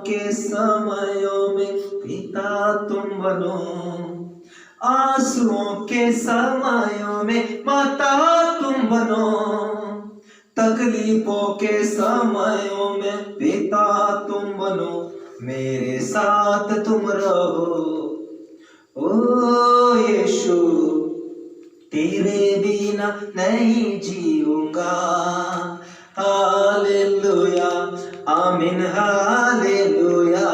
के समयों में पिता तुम बनो, आंसुओं के समयों में माता तुम बनो, तकलीफों के समयों में पिता तुम बनो, मेरे साथ तुम रहो। ओ यीशु तेरे बिना नहीं जीऊंगा। हालेलुया आमीन, hallelujah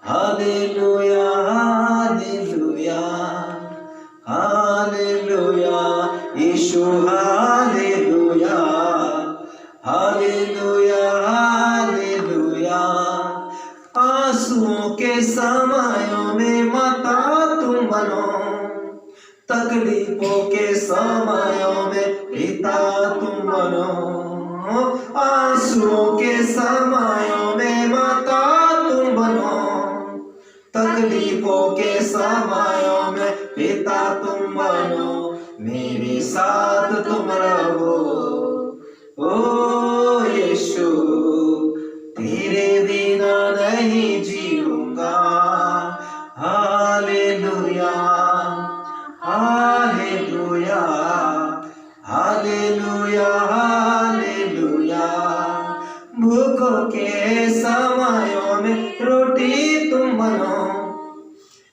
hallelujah hallelujah hallelujah Yeshu, hallelujah hallelujah hallelujah. आंसुओं के समयों में माता तुम बनो, तकलीफों के समयों में पिता तुम बनो, आंसुओं के समयों में माता तुम बनो, तकलीफों के समयों में पिता तुम बनो, मेरे साथ तुम रहो। ओ यीशु तेरे बिना नहीं जीऊंगा। Hallelujah hallelujah hallelujah hallelujah. भूखों के समयों में रोटी तुम बनो,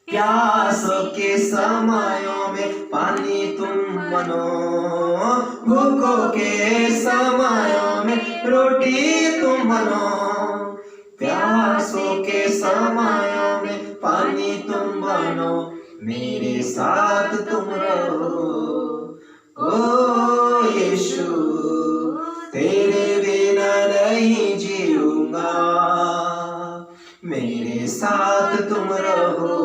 प्यासों के समयों में पानी तुम बनो, भूखों के समयों में रोटी तुम बनो, प्यासों के समयों में पानी तुम बनो, मेरे साथ तुम रहो। ओ यीशु तेरे बिना नहीं जीऊंगा, मेरे साथ तुम रहो।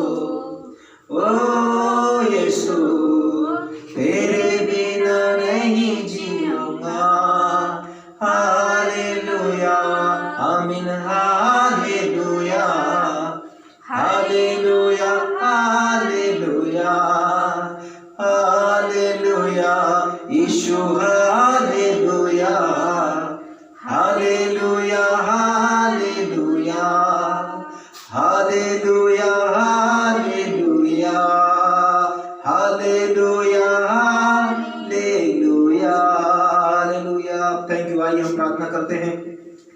ओ यीशु तेरे बिना नहीं जीऊंगा। हालेलुया आमीन, hallelujah hallelujah hallelujah hallelujah Yeshu, hallelujah hallelujah hallelujah hallelujah hallelujah hallelujah hallelujah hallelujah. Thank you. आइए हम प्रार्थना करते हैं।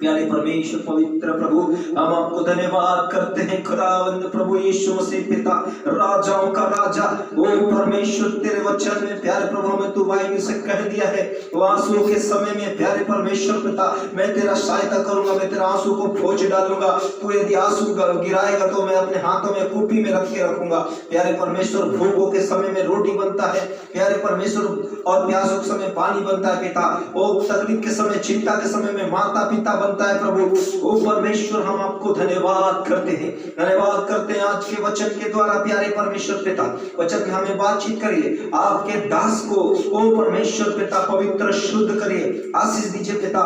प्यारे परमेश्वर पवित्र प्रभु, हम आपको धन्यवाद करते हैं खुदावंद प्रभु यीशु मसीह पिता, राजाओं का राजा। ओ परमेश्वर तेरे वचन में प्यारे प्रभु हमें तू वायु से कह दिया है, आंसुओं के समय में प्यारे परमेश्वर पिता मैं तेरा सहायता करूंगा, मैं तेरा आंसू को पोंछ डालूंगा। तू यदि आंसू गिराएगा तो मैं अपने हाथों में कूपी में रख के रखूंगा। प्यारे परमेश्वर भूखों के समय में रोटी बनता है प्यारे परमेश्वर, और प्यासों के समय पानी बनता है पिता। ओ तकलीफ के समय, चिंता के समय में माता पिता बनता है प्रभु। ओ परमेश्वर हम आपको धन्यवाद करते हैं, धन्यवाद करते हैं आज के वचन के द्वारा प्यारे परमेश्वर पिता। वचन में हमें बातचीत करिए, आपके दास को ओ परमेश्वर पिता पवित्र शुद्ध करिए, आशीष दीजिए पिता।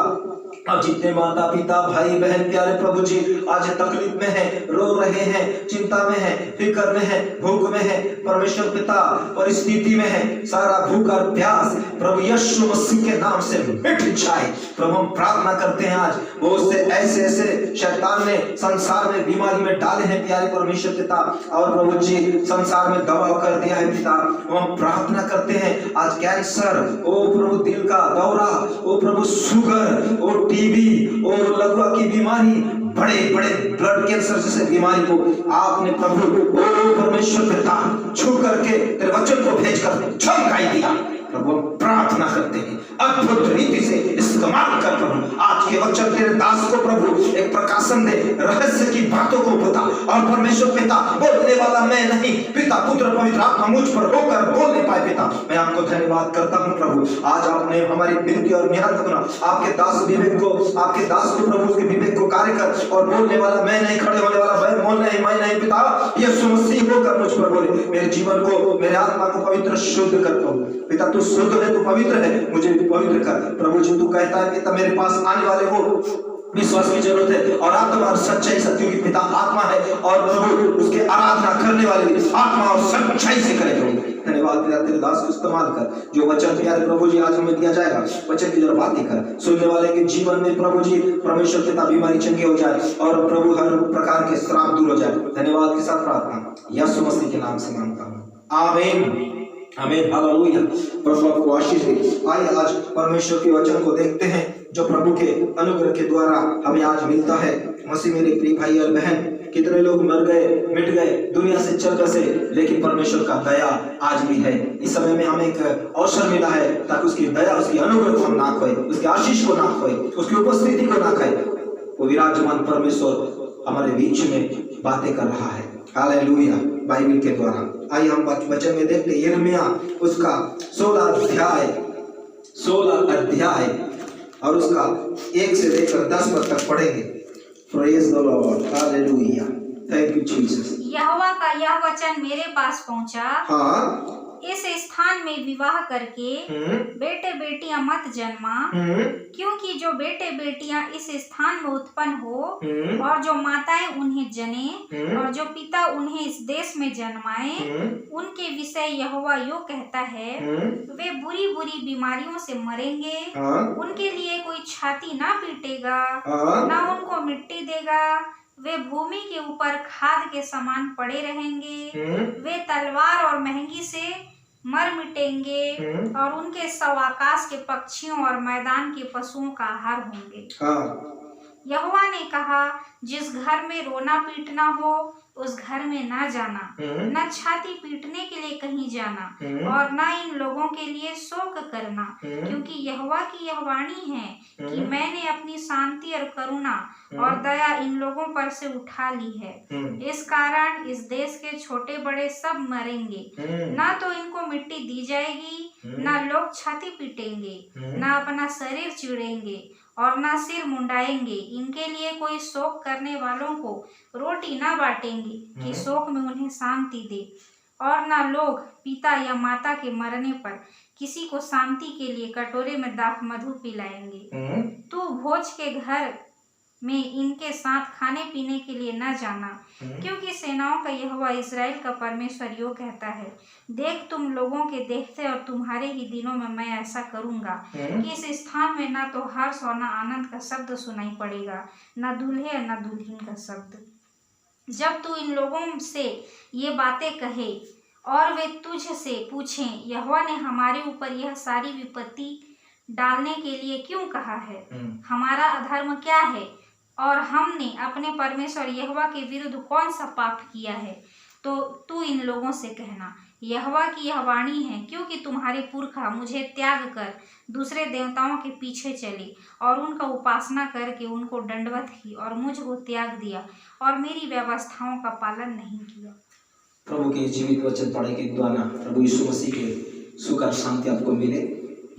अब जितने माता पिता भाई बहन प्यारे प्रभु जी आज तकलीफ में है, रो रहे हैं, चिंता में है, फिक्र में है, भूख में है परमेश्वर पिता, परिस्थिति में है, सारा भूख और प्यास प्रभु यीशु मसीह के नाम से मिट जाए। प्रभु हम प्रार्थना करते हैं आज बहुत से ऐसे ऐसे शैतान ने संसार में बीमारी में डाले हैं प्यारे परमेश्वर पिता, और प्रभु जी संसार में दबाव कर दिया है पिता। हम प्रार्थना करते हैं आज कैंसर, ओ प्रभु दिल का दौरा, ओ प्रभु शुगर, ओ टीबी और लकवा की बीमारी, बड़े बड़े ब्लड कैंसर जैसे बीमारी को आपने प्रभु ओ परमेश्वर पिता छू करके तेरे वचन को भेजकर चमकाई दिया। प्रभु प्रार्थना करते हैं अद्भुत रीति से इस्तेमाल कर प्रभु आज के वचन तेरे दास को प्रभु एक प्रकाशन दे, रहस्य की बातों को बता। और परमेश्वर पिता बोलने वाला मैं नहीं, पिता पुत्र पवित्र आत्मा मुझ पर होकर बोलने पाए पिता। मैं आपको धन्यवाद करता हूँ प्रभु, आज आपने हमारी विनती और निहारत सुना। आपके दास विवेक को, आपके दास को प्रभु उसके विवेक को कार्य कर, और बोलने वाला मैं नहीं, खड़े होने वाला मैं नहीं पिता, यीशु मसीह होकर मुझ पर बोले। मेरे जीवन को, मेरे आत्मा को पवित्र शुद्ध कर प्रभु पिता। तू शुद्ध है, तू पवित्र है, मुझे पवित्र कर प्रभु जी। तू कहता है पिता मेरे पास आने वाले को विश्वास की जरूरत है, और आत्मा और सच्चाई सत्य की पिता आत्मा है, और प्रभु उसके आराधना कर करने वाली आत्मा और सच्चाई से करे प्रभु। धन्यवाद तेरा, तेरे दास को इस्तेमाल कर। जो वचन प्यारे प्रभु जी आज हमें दिया जाएगा, वचन की जरा बातें कर, सुनने वाले के जीवन में प्रभु जी परमेश्वर पिता बीमारी चंगे हो जाए और प्रभु हर प्रकार के श्राप दूर हो जाए। धन्यवाद के साथ प्रार्थना यीशु मसीह के नाम से मांगता हूँ, आमीन आमीन हालेलुया। प्रभु आपको आशीष दे। आइए आज परमेश्वर के वचन को देखते हैं जो प्रभु के अनुग्रह के द्वारा हमें आज मिलता है। मसीह मेरे प्रिय भाई और बहन, कितने लोग मर गए, मिट गए, दुनिया से चल बसे, लेकिन परमेश्वर का दया आज भी है। इस समय में हमें एक अवसर मिला है ताकि उसकी दया, उसकी अनुग्रह को हम ना खोए, उसकी आशीष को ना खोए, उसकी उपस्थिति को ना खोए। वो विराजमान परमेश्वर हमारे बीच में बातें कर रहा है, हालेलुया, बाइबल के द्वारा। आइए हम वचन में देखते हैं यिर्मयाह उसका 16 अध्याय और उसका 1 से लेकर 10 पद तक पढ़ेंगे। Praise the Lord, hallelujah, thank you Jesus. यहोवा का यह वचन मेरे पास पहुंचा, हाँ, इस स्थान में विवाह करके बेटे बेटियां मत जन्मा, क्योंकि जो बेटे बेटियां इस स्थान में उत्पन्न हो और जो माताएं उन्हें जने और जो पिता उन्हें इस देश में जन्माए, उनके विषय यहोवा यूं कहता है, वे बुरी बुरी बीमारियों से मरेंगे, उनके लिए कोई छाती ना पीटेगा, ना उनको मिट्टी देगा, वे भूमि के ऊपर खाद के समान पड़े रहेंगे, वे तलवार और महंगी से मर मिटेंगे और उनके शव आकाश के पक्षियों और मैदान के पशुओं का आहार होंगे। यहोवा ने कहा, जिस घर में रोना पीटना हो उस घर में ना जाना, न छाती पीटने के लिए कहीं जाना और न इन लोगों के लिए शोक करना, क्योंकि यहोवा की यह वाणी है कि मैंने अपनी शांति और करुणा और दया इन लोगों पर से उठा ली है। इस कारण इस देश के छोटे बड़े सब मरेंगे, ना तो इनको मिट्टी दी जाएगी, ना लोग छाती पीटेंगे, ना अपना शरीर चिड़ेंगे और ना सिर मुंडाएंगे। इनके लिए कोई शोक करने वालों को रोटी ना बांटेंगे कि शोक में उन्हें शांति दे, और ना लोग पिता या माता के मरने पर किसी को शांति के लिए कटोरे में दाख मधु पिलाएंगे। तू भोज के घर में इनके साथ खाने पीने के लिए न जाना, क्योंकि सेनाओं का यहोवा इस्राएल का परमेश्वर यूं कहता है, देख तुम लोगों के देखते और तुम्हारे ही दिनों में मैं ऐसा करूंगा कि इस स्थान में ना तो हर्ष और न आनंद का शब्द सुनाई पड़ेगा, न दूल्हे और न दुल्हन का शब्द। जब तू इन लोगों से ये बातें कहे और वे तुझ से पूछें, यहोवा ने हमारे ऊपर यह सारी विपत्ति डालने के लिए क्यों कहा है? हमारा अधर्म क्या है और हमने अपने परमेश्वर यहोवा के विरुद्ध कौन सा पाप किया है? तो तू इन लोगों से कहना, यहोवा की यह वाणी है, क्योंकि तुम्हारे पुरखा मुझे त्याग कर दूसरे देवताओं के पीछे चले और उनका उपासना करके उनको दंडवत की और मुझको त्याग दिया और मेरी व्यवस्थाओं का पालन नहीं किया। प्रभु के जीवित वचन पढ़े के द्वारा प्रभु यीशु मसीह के सुख और शांति आपको मिले।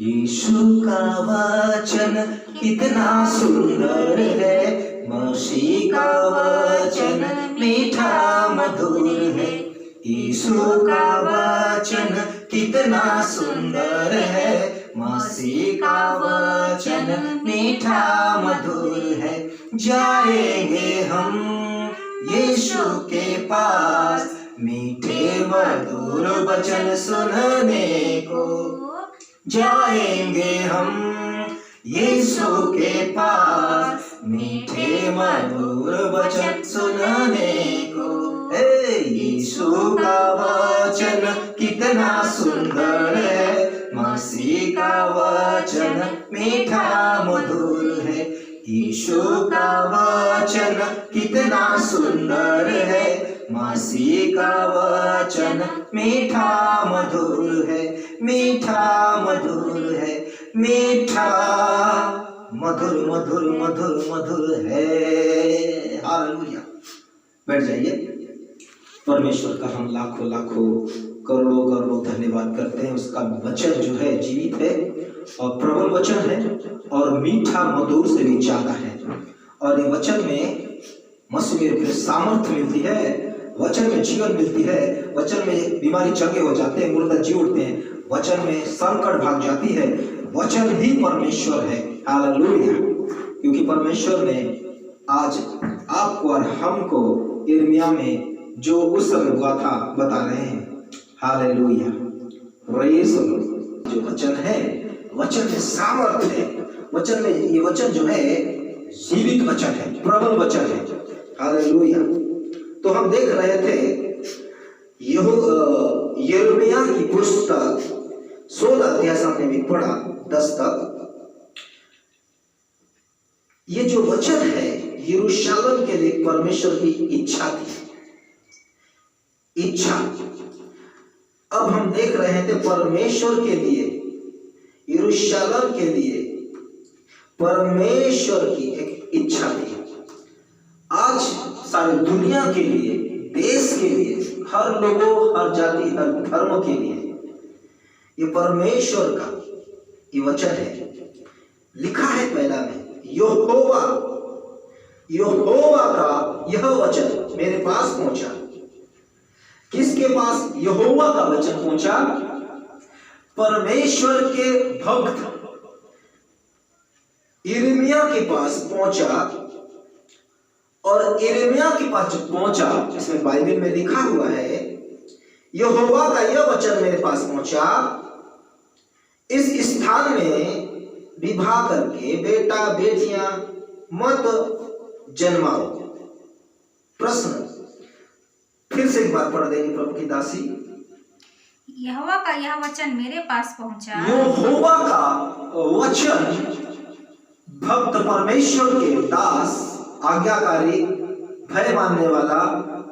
यीशु का वचन कितना सुंदर है, मसीह का वचन मीठा मधुर है। यीशु का वचन कितना सुंदर है, मसीह का वचन मीठा मधुर है। जाएंगे हम यीशु के पास, मीठे मधुर वचन सुनने को। जाएंगे हम यीशु के पास, मीठे मधुर वचन सुनने को। यीशु का वचन कितना सुंदर है, मसीह का वचन मीठा मधुर है। यीशु का वचन कितना सुंदर है, मसीह का वचन मीठा मधुर है, मीठा मधुर है, मीठा मधुर मधुर मधुर मधुर है। हालेलुया। बैठ जाइए। परमेश्वर का हम लाखों लाखों करोड़ों करोड़ों धन्यवाद करते हैं। उसका वचन जो है जीवित है और प्रबल वचन है और मीठा मधुर से भी ज्यादा है। और ये वचन में मसीह में सामर्थ्य मिलती है, वचन में जीवन मिलती है, वचन में बीमारी चंगे हो जाते हैं, मुर्दा जी उठते हैं, वचन में संकट भाग जाती है। वचन ही परमेश्वर है। हालेलुया। क्योंकि परमेश्वर ने आज आपको और हमको यिर्मयाह में जो उस समय हुआ था बता रहे हैं। Hallelujah, praise the Lord. जो वचन है, वचन में सामर्थ है, वचन में, ये वचन जो है जीवित वचन है, प्रबल वचन है। हालेलुया। तो हम देख रहे थे यिर्मयाह की पुस्तक 16 अध्याय हमने भी पढ़ा 10 तक। ये जो वचन है यरूशलेम के लिए परमेश्वर की इच्छा थी, इच्छा। अब हम देख रहे थे परमेश्वर के लिए, यरूशलेम के लिए परमेश्वर की एक इच्छा थी। आज सारी दुनिया के लिए, देश के लिए, हर लोगों, हर जाति, हर धर्म के लिए ये परमेश्वर का ये वचन है। लिखा है पहला में, यहोवा का यह वचन मेरे पास पहुंचा। किसके पास यहोवा का वचन पहुंचा? परमेश्वर के भक्त यिर्मयाह के पास पहुंचा। और यिर्मयाह के पास जब पहुंचा, इसमें बाइबल में लिखा हुआ है, यहोवा का यह वचन मेरे पास पहुंचा, इस स्थान में विवाह करके बेटा बेटियां मत जन्माओ। प्रश्न फिर से एक बार पढ़ देंगे प्रभु की दासी। यहोवा का यह वचन मेरे पास पहुंचा। यहोवा का वचन भक्त परमेश्वर के दास, आज्ञाकारी, भय मानने वाला,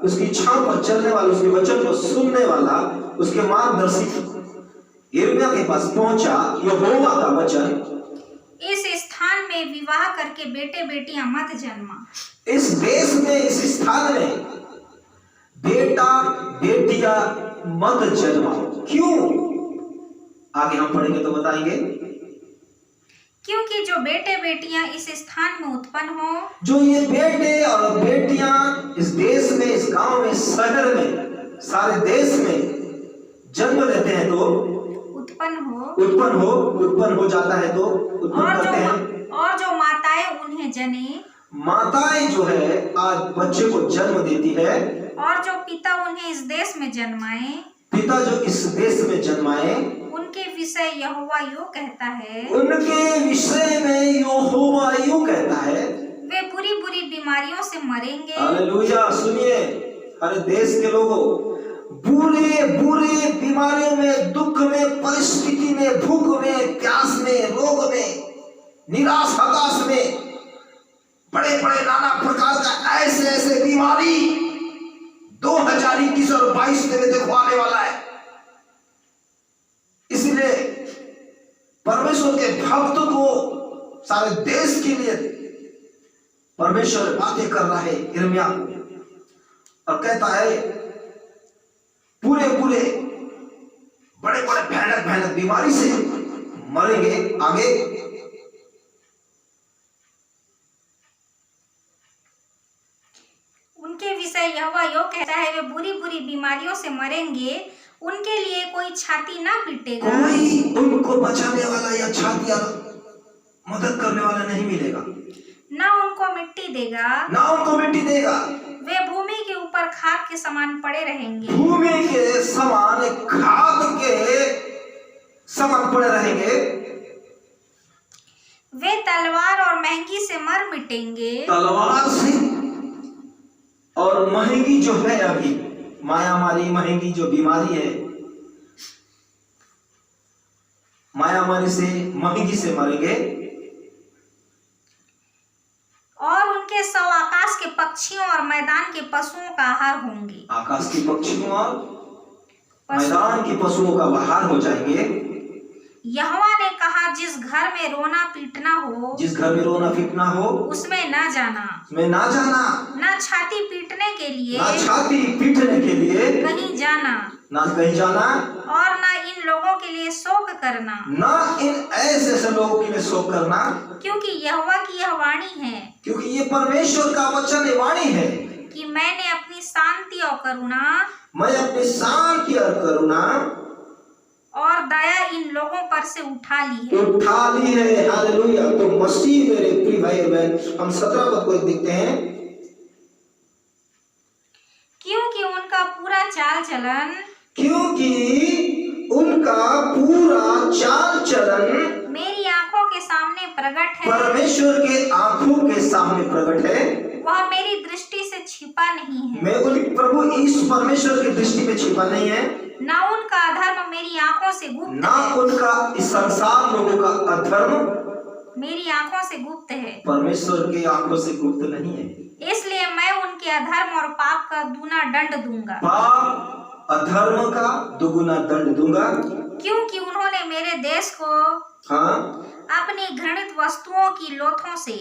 उसकी इच्छाओं पर चलने वाला, उसके वचन को सुनने वाला, उसके मार्गदर्शी यिर्मयाह के पास पहुंचा। यहोवा का वचन, इस स्थान में विवाह करके बेटे बेटियां मत जन्मा। इस देश में, इस स्थान में बेटा बेटियां मत जन्माओ। क्यों? आगे हम पढ़ेंगे तो बताएंगे। क्योंकि जो बेटे बेटियां इस स्थान में उत्पन्न हो, जो ये बेटे और बेटियां इस देश में, इस गांव में, शहर में, सारे देश में जन्म लेते हैं तो उत्पन्न हो जाता है तो उत्पन्न करते हैं। और जो माताएं उन्हें जने, माताएं जो है आज बच्चे को जन्म देती है। और जो पिता उन्हें इस देश में जन्माए, पिता जो इस देश में जन्माए, उनके विषय यहोवा यूं कहता है, उनके विषय में यहोवा यूं कहता है, वे बुरी बुरी बीमारियों से मरेंगे। हालेलुया। सुनिए हर देश के लोगों, बुरे बुरे बीमारियों में, दुख में, परिस्थिति में, भूख में, प्यास में, रोग में, निराश हताश में, बड़े बड़े नाना प्रकार का ऐसे ऐसे बीमारी 2021 और 22 में देखो आने वाला है। इसलिए परमेश्वर के भक्त को, सारे देश के लिए परमेश्वर बातें कर रहा है यिर्मयाह और कहता है पूरे पूरे बड़े बड़े भयानक भयानक बीमारी से मरेंगे। आगे उनके विषय यहोवा यूं कहता है, वे बुरी बुरी बीमारियों से मरेंगे, उनके लिए कोई छाती ना पीटेगा। कोई उनको बचाने वाला या छाती या मदद करने वाला नहीं मिलेगा। ना उनको मिट्टी देगा, ना उनको मिट्टी देगा। वे भूमि के ऊपर खाद के समान पड़े रहेंगे। भूमि के समान, खाद के समान पड़े रहेंगे। वे तलवार और महंगी से मर मिटेंगे। तलवार से और महंगी जो है, अभी मायामारी महंगी जो बीमारी है, मायामारी से, महंगी से मरेंगे। और उनके शव आकाश के पक्षियों और मैदान के पशुओं का आहार होंगे। आकाश के पक्षियों और मैदान के पशुओं का आहार हो जाएंगे। यहोवा ने कहा, जिस घर में रोना पीटना हो, जिस घर में रोना पीटना हो, उसमें ना जाना, उसमें ना जाना। ना छाती पीटने के लिए, ना छाती पीटने के लिए कहीं जाना, ना कहीं जाना। और ना इन लोगों के लिए शोक करना, ना इन ऐसे ऐसे लोगों के लिए शोक करना। क्योंकि यहोवा की यह वाणी है, क्योंकि ये परमेश्वर का वचन वाणी है कि मैंने अपनी शांति और करुणा, मैं अपनी शांति और करुणा और दया इन लोगों पर से उठा ली है। हालेलुया। तो मसीह मेरे प्रिय भाई और बहन, हम 17 पद को देखते हैं। क्योंकि उन चाल चलन, क्योंकि उनका पूरा चाल चलन मेरी आंखों के सामने प्रकट है, परमेश्वर के आंखों के सामने प्रकट है, वह मेरी दृष्टि से छिपा नहीं है। मैं प्रभु इस परमेश्वर की दृष्टि में छिपा नहीं है, ना उनका अधर्म मेरी आंखों से गुप्त ना है, उनका इस संसार लोगों का अधर्म मेरी आंखों से गुप्त है। परमेश्वर की आंखों से गुप्त नहीं है। इसलिए मैं उनके अधर्म और पाप का दूना दंड दूंगा, पाप अधर्म का दुगुना दंड दूंगा, क्योंकि उन्होंने मेरे देश को अपनी घृणित वस्तुओं की लोथों से,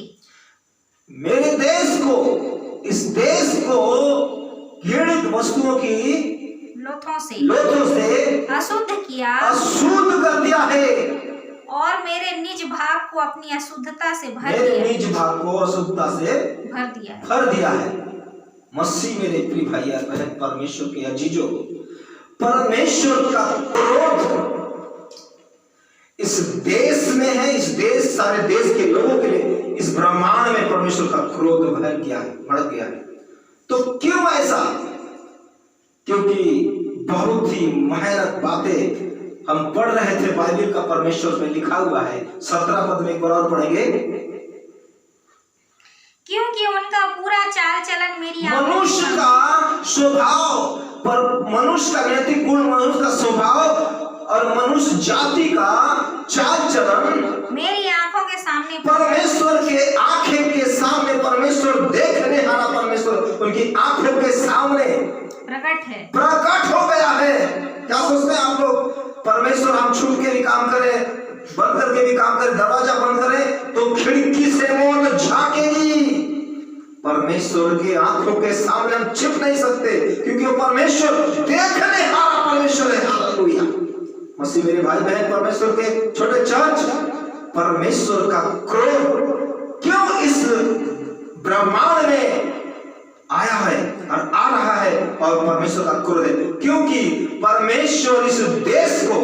मेरे देश को, इस देश को घृणित वस्तुओं की लोथों से अशुद्ध किया, अशुद्ध कर दिया है, और मेरे निज भाग को अपनी अशुद्धता से भर मेरे दिया, निज भाग को अशुद्धता से भर दिया है। मसीह मेरे प्रिय भाई और बहन, परमेश्वर के अजीजों, परमेश्वर का क्रोध इस देश में है, इस देश, सारे देश के लोगों के लिए, इस ब्रह्मांड में परमेश्वर का क्रोध भर गया है, भड़क गया है। तो क्यों ऐसा? क्योंकि बहुत ही भयानक बातें हम पढ़ रहे थे बाइबल का, परमेश्वर में लिखा हुआ है। 17 पद में एक बार और पढ़ेंगे। क्योंकि उनका पूरा चाल चलन मेरी मनुष्य का स्वभाव, पर मनुष्य का नैतिक गुण, मनुष्य का स्वभाव और मनुष्य जाति का चाल चलन मेरी आंखों के सामने, परमेश्वर के आंखें के सामने, परमेश्वर देखने वाला परमेश्वर उनकी आंखों के सामने प्रकट हो गया है। क्या सोचते हैं आप लोग? परमेश्वर हम छुप के भी काम करें, बंद करके भी काम करें, दरवाजा बंद करें तो खिड़की से मौत झांकेगी। परमेश्वर की आंखों के सामने हम छिप नहीं सकते, क्योंकि वो परमेश्वर देखने वाला परमेश्वर है। हालेलुया। मसीह मेरे भाई बहन, परमेश्वर के छोटे चर्च, परमेश्वर का क्रोध क्यों इस ब्रह्मांड में आया है और आ रहा है, और परमेश्वर का क्रोध है क्योंकि परमेश्वर इस देश को,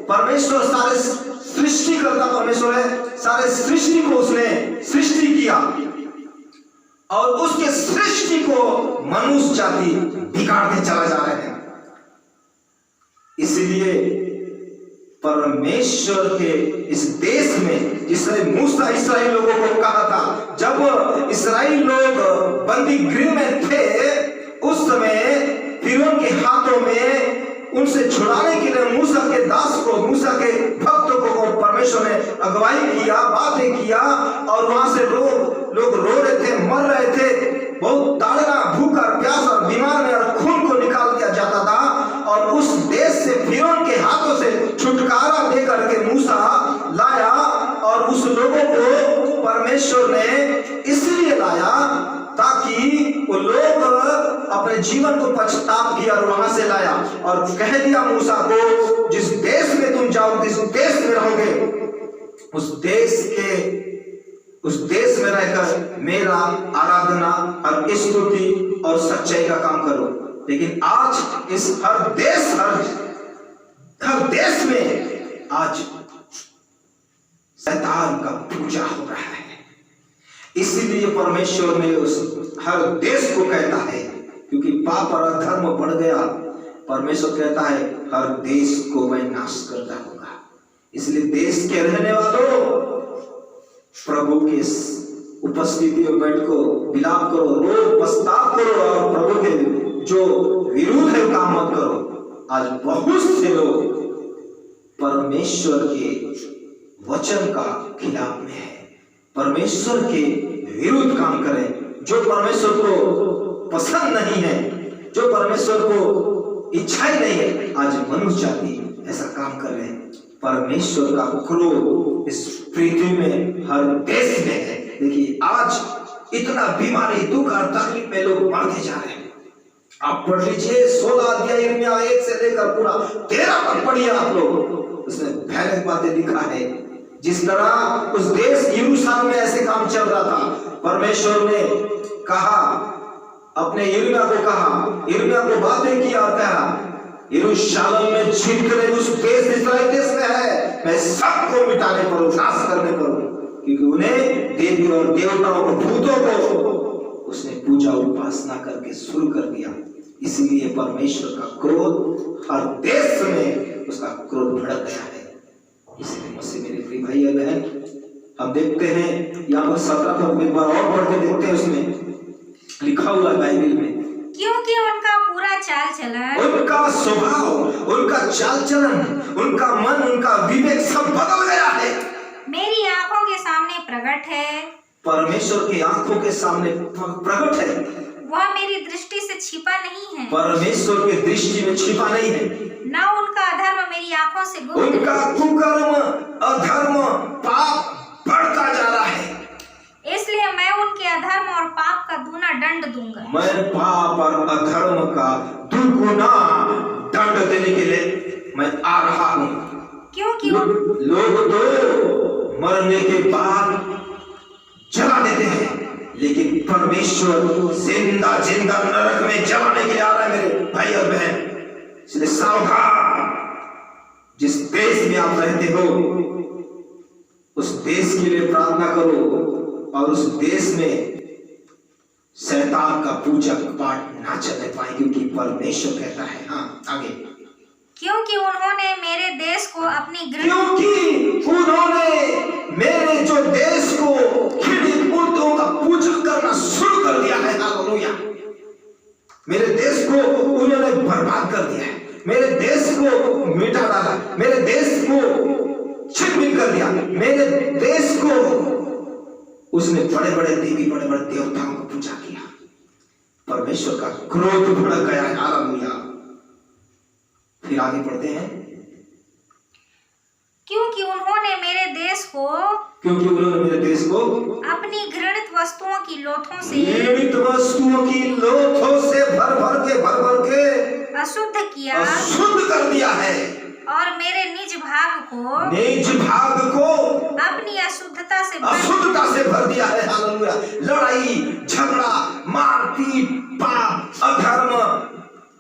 परमेश्वर सारे सृष्टिकर्ता परमेश्वर है, सारे सृष्टि को उसने सृष्टि किया और उसके सृष्टि को मनुष्य जाति बिगाड़ते चला जा रहे हैं। इसलिए परमेश्वर के इस देश में, जिसने मूसा इस्राएल लोगों को कहा था, जब इस्राएल लोग बंदी गृह में थे, उस समय फिरौन के हाथों में उनसे छुड़ाने के लिए मूसा के दास को, मूसा के भक्तों को परमेश्वर ने अगुवाई किया, बातें किया, और वहां से लोग रो रहे थे, मर रहे थे, बहुत ताड़ना, भूख और प्यास और बीमार में और खून को निकाल दिया जाता था। और उस देश से, फिरौन के हाथों से छुटकारा दे करके मूसा लाया, और उस लोगों को परमेश्वर ने इसलिए लाया ताकि वो लोग अपने जीवन को पछताप किया, और वहां से लाया और कह दिया मूसा को, जिस देश में तुम जाओगे, जिस देश में रहोगे, उस देश में रहकर मेरा आराधना और स्तुति और सच्चाई का काम करो। लेकिन आज इस हर देश में आज शैतान का पूजा हो रहा है। इसीलिए परमेश्वर ने उस हर देश को कहता है, क्योंकि पाप और अधर्म बढ़ गया, परमेश्वर कहता है हर देश को मैं नाश करता हूँगा। इसलिए देश के रहने वालों, प्रभु की उपस्थिति में बैठो, विलाप करो, रो, पछतावा करो, और प्रभु के जो विरुद्ध है काम मत करो। आज बहुत से लोग परमेश्वर के वचन का खिलाफ में है, परमेश्वर के विरुद्ध काम करें, जो परमेश्वर को पसंद नहीं है, जो परमेश्वर को इच्छा ही नहीं है। आज मनुष्य जाति ऐसा काम कर रहे हैं। परमेश्वर का क्रोध इस पृथ्वी में हर देश में है। देखिए आज इतना बीमारी, दुख और तकलीफ में लोग मरते जा रहे हैं। आप पढ़ लीजिए 16 अध्याय यिर्मयाह 1 से लेकर पूरा 13 तक पढ़िए आप लोग, उसमें भयानक बातें लिखा है। जिस तरह उस देश यरूशलेम में ऐसे काम चल रहा था, परमेश्वर ने कहा, अपने यिर्मयाह को कहा, यिर्मयाह को बातें किया और कहा, यरूशलेम में छिपकर उस देश इस्राएल देश में है, मैं सबको मिटाने पर हूं, नाश करने पर हूं, क्योंकि उन्हें देवी और देवताओं को, भूतों को उसने पूजा उपासना करके शुरू कर दिया। इसीलिए परमेश्वर का क्रोध हर देश में उसका क्रोध भड़क गया है। इसलिए मुझसे मेरे प्रिय भाई और बहन, हम देखते हैं यहाँ पर 17 पद में एक बार और पढ़ के देखते हैं, उसमें लिखा हुआ है बाइबल में, क्योंकि उनका पूरा चाल चलन, उनका स्वभाव, उनका चाल चलन, उनका मन, उनका विवेक सब बदल गया है, मेरी आंखों के सामने प्रकट है। परमेश्वर की आंखों के सामने प्रकट है। वह मेरी दृष्टि से छिपा नहीं है, परमेश्वर की दृष्टि में छिपा नहीं है। न उनका अधर्म मेरी आंखों से गुप्त है। उनका कुकर्म, अधर्म, पाप बढ़ता जा रहा है, इसलिए मैं उनके अधर्म और पाप का दूना दंड दूंगा। मैं पाप और अधर्म का दुगुना दंड देने के लिए मैं आ रहा हूँ। क्योंकि लोग तो मरने के बाद जला देते हैं, लेकिन परमेश्वर जिंदा जिंदा नरक में जलाने के लिए आ रहा है मेरे भाई और बहन। इसलिए सावधान, जिस देश में आप रहते हो उस देश के लिए प्रार्थना करो, और उस देश में शैतान का पूजा पाठ ना चलने पाए, क्योंकि परमेश्वर कहता है। हाँ आगे, क्योंकि उन्होंने मेरे देश को अपनी क्योंकि उन्होंने मेरे जो देश को घृणित मूर्तियों का पूजा करना शुरू कर दिया है। हालेलुया। मेरे देश को उन्होंने बर्बाद कर दिया है, मेरे देश को मिटा डाला, मेरे देश को छिन्न कर दिया, मेरे देश को उसने बड़े बड़े देवी, बड़े बड़े देवताओं को पूजा किया। परमेश्वर का क्रोध भड़क गया है। हालेलुया। फिर आगे पढ़ते हैं, क्योंकि उन्होंने मेरे देश को अपनी घृणित वस्तुओं की लोथों से भर भर के अशुद्ध कर दिया है, और मेरे निज भाग को अपनी अशुद्धता से भर दिया है। हालेलुया। लड़ाई झगड़ा, मारपीट, पाप, अधर्म,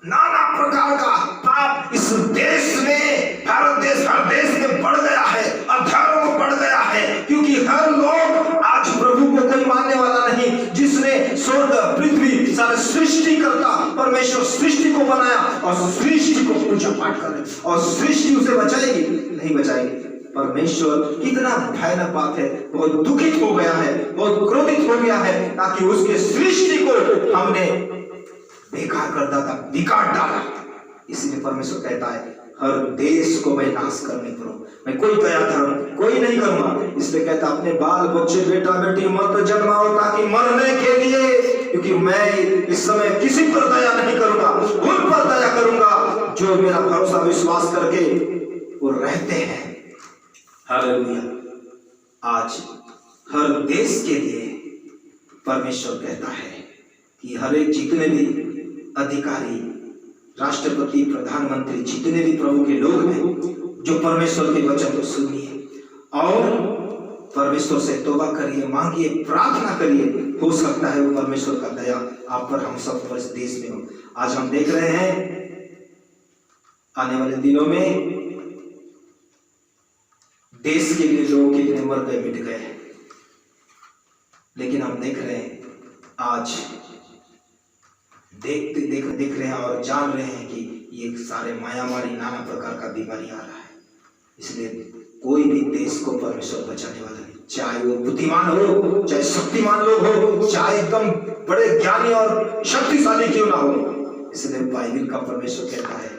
नाना प्रकार का पाप इस देश में, भारत देश, हर देश में बढ़ गया है, अधर्म बढ़ गया है, क्योंकि हर लोग आज प्रभु को कोई मानने वाला नहीं, जिसने स्वर्ग पृथ्वी सारे सृष्टि करता परमेश्वर सृष्टि को बनाया और सृष्टि को पूजा पाठ करे, और सृष्टि उसे बचाएगी नहीं बचाएगी। परमेश्वर कितना भयानक बात है, बहुत दुखित हो गया है, बहुत क्रोधित हो गया है, ताकि उसके सृष्टि को हमने बेकार कर डाला, बिगाड़ डाला। इसलिए परमेश्वर कहता है हर देश को मैं नाश करने पर हूं, मैं कोई दया धर्म कोई नहीं करूंगा। इसलिए कहता अपने बाल बच्चे बेटा बेटी मत जन्माओ ताकि मरने के लिए, क्योंकि मैं इस समय किसी पर दया नहीं करूंगा, उन पर दया करूंगा जो मेरा भरोसा विश्वास करके वो रहते हैं। हालेलुया। आज हर देश के लिए परमेश्वर कहता है कि हर एक जितने भी अधिकारी, राष्ट्रपति, प्रधानमंत्री, जितने भी प्रभु के लोग हैं, जो परमेश्वर के वचन को सुनिए और परमेश्वर से तौबा करिए, मांगिए, प्रार्थना करिए, हो सकता है वो परमेश्वर का दया आप पर, हम सब पर, इस देश में हो। आज हम देख रहे हैं आने वाले दिनों में देश के लिए लोग कितने मर गए, मिट गए, लेकिन हम देख रहे हैं आज देख रहे हैं और जान रहे हैं कि ये सारे मायामारी नाना प्रकार का बीमारी आ रहा है। इसलिए कोई भी देश को परमेश्वर बचाने वाला नहीं, चाहे वो बुद्धिमान हो, चाहे शक्तिमान लोग हो, चाहे एकदम बड़े ज्ञानी और शक्तिशाली क्यों ना हो। इसलिए बाइबल का परमेश्वर कहता है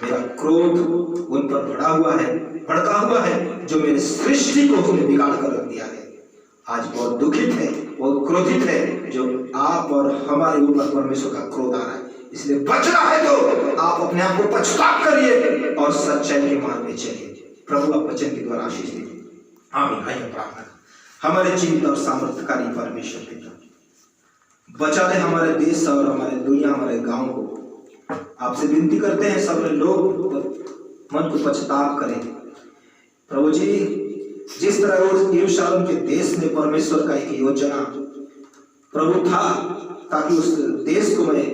मेरा क्रोध उन पर भड़का हुआ है जो मेरे सृष्टि को उसने बिगाड़ कर रख दिया है। आज बहुत दुखित है, बहुत क्रोधित है जो आप और हमारे ऊपर परमेश्वर का क्रोध आ रहा है। इसलिए बचना है तो आप अपने आप को पछतावा करिए और सच्चाई के मार्ग में चलिए। प्रभु आप वचन के द्वारा आशीष दीजिए। आमीन। भाई प्रार्थना, हमारे जीवित और सामर्थ्यकारी परमेश्वर पिता, बचा ले हमारे देश और हमारे दुनिया, हमारे गांव को। आपसे विनती करते हैं सब लोग मन को पछतावा करें। प्रभु जी, जिस तरह यरूशलेम के देश में परमेश्वर का एक योजना प्रभु था ताकि उस देश को मैं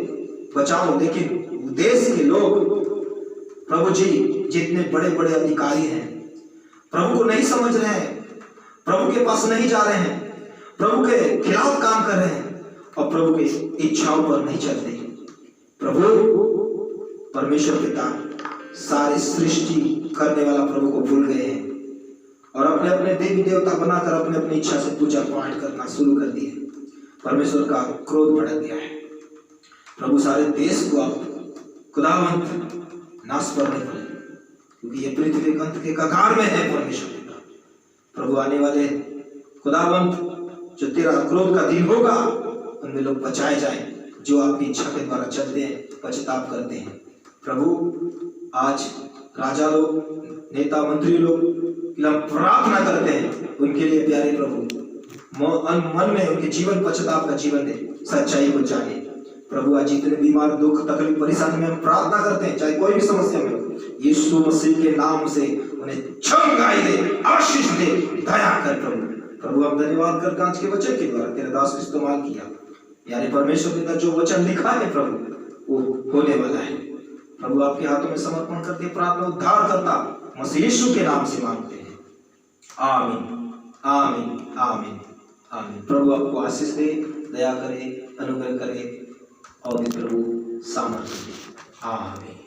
बचाऊं, लेकिन देश के लोग प्रभु जी जितने बड़े बड़े अधिकारी हैं प्रभु को नहीं समझ रहे हैं, प्रभु के पास नहीं जा रहे हैं, प्रभु के खिलाफ काम कर रहे हैं और प्रभु की इच्छाओं पर नहीं चलते। प्रभु परमेश्वर पिता सारी सृष्टि करने वाला प्रभु को भूल गए हैं और अपने अपने देवी देवता बनाकर अपने अपनी इच्छा से पूजा पाठ करना शुरू कर दिए। परमेश्वर का क्रोध बढ़ गया है। प्रभु सारे देश को आप खुदावंत नाश करने पड़े, क्योंकि ये पृथ्वी के अंत के कगार में है परमेश्वर पिता। प्रभु आने वाले खुदावंत जो तेरा क्रोध का दिन होगा उनमें लोग बचाए जाए जो आपकी इच्छा के द्वारा चलते हैं, पश्चाताप करते हैं। प्रभु आज राजा लोग, नेता मंत्री लोग कि हम प्रार्थना करते हैं उनके लिए प्यारे प्रभु मन में उनके जीवन पश्चाताप का जीवन दे, सच्चाई को जाने। प्रभु आज जितने बीमार, दुख, तकलीफ, परेशानी में हम प्रार्थना करते हैं, चाहे कोई भी समस्या में हो, यीशु मसीह के नाम से उन्हें चंगाई दे, आशीष दे, दया कर। प्रभु हम धन्यवाद कर आज के वचन के द्वारा तेरे दास को इस्तेमाल किया। यानी परमेश्वर पिता जो वचन लिखा है प्रभु वो होने वाला है। प्रभु आपके हाथों में समर्पण करके प्रार्थना उद्धार करता मसीह यीशु के नाम से मांगते हैं, आमीन आमीन आमीन आमीन। प्रभु आपको आशीष दे, दया करे, अनुग्रह करे और प्रभु सामर्थ्य दे, आमीन।